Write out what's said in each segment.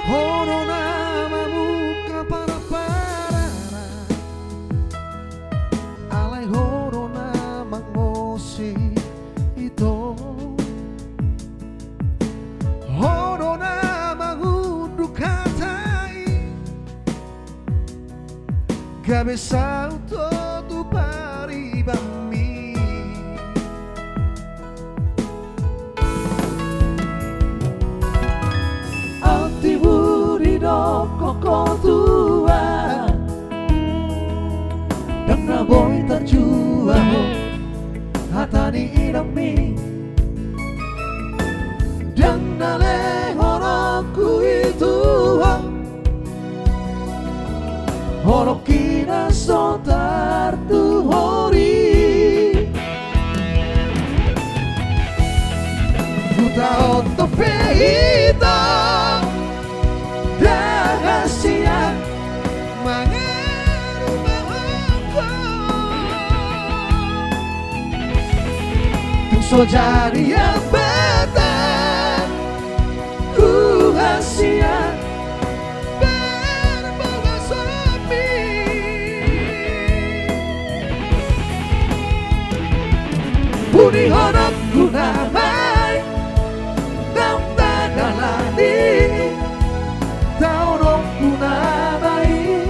Horo namamu kapara-parara Alai horo namang mosi ito Horo namang udukatai Gabe sauto tu paribami Koko tua Dan na boy terjua Hatani inami Dan na lehoroku itu Horokina sotar tu hori Buta otopeita Rahasia mengerubahku Tung so jadi yang betul Ku hasia berbawa sepi Budi horapku namai Nang tadalani Taurong punamai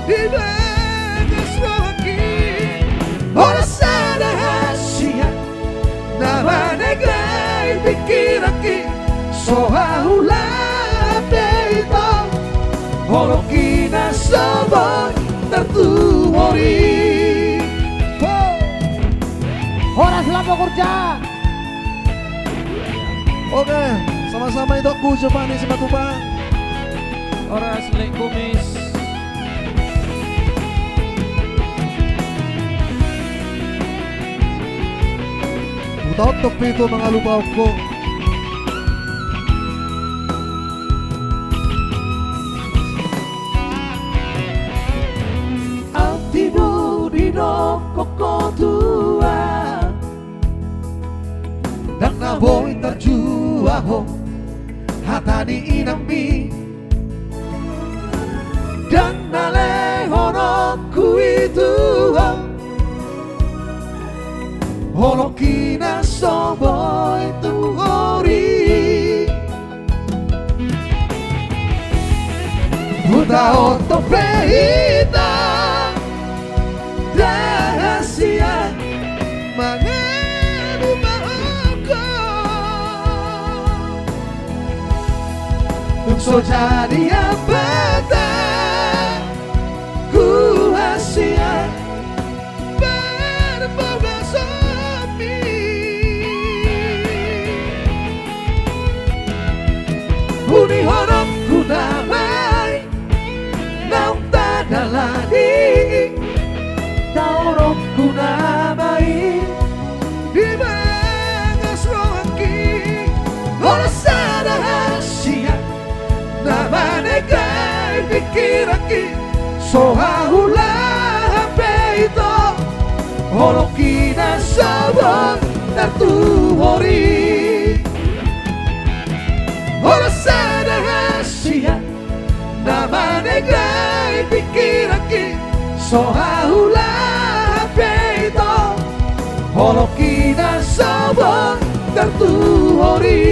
di bagas rohaki Oras ada hasia nama negrai pikiraki sohahula peito Horokina sabon tertuhori Horas lapo kerja. Oke, sama-sama itu ku coba nih sama Tupang Oras lek kumis Tutok itu mga lupaw ko Altibo di koko tua Dan naboy terjua ho Hatani inami Dan nalehoroku itu Horokina soboy tu hori Buta otopeita Rahasia mengerubahku Tung so jadi apa Ku hasia berbawa sepi Budi horapku damai Nau tadalani Taurongku namai Di bagas rohaki Oras ada hasia Nama negai pikiraki Sohahula peito Horokina sabon tertuhori Oras ada hasia Nama negai pikiraki Sohahula peito Horokina sabon tertuhori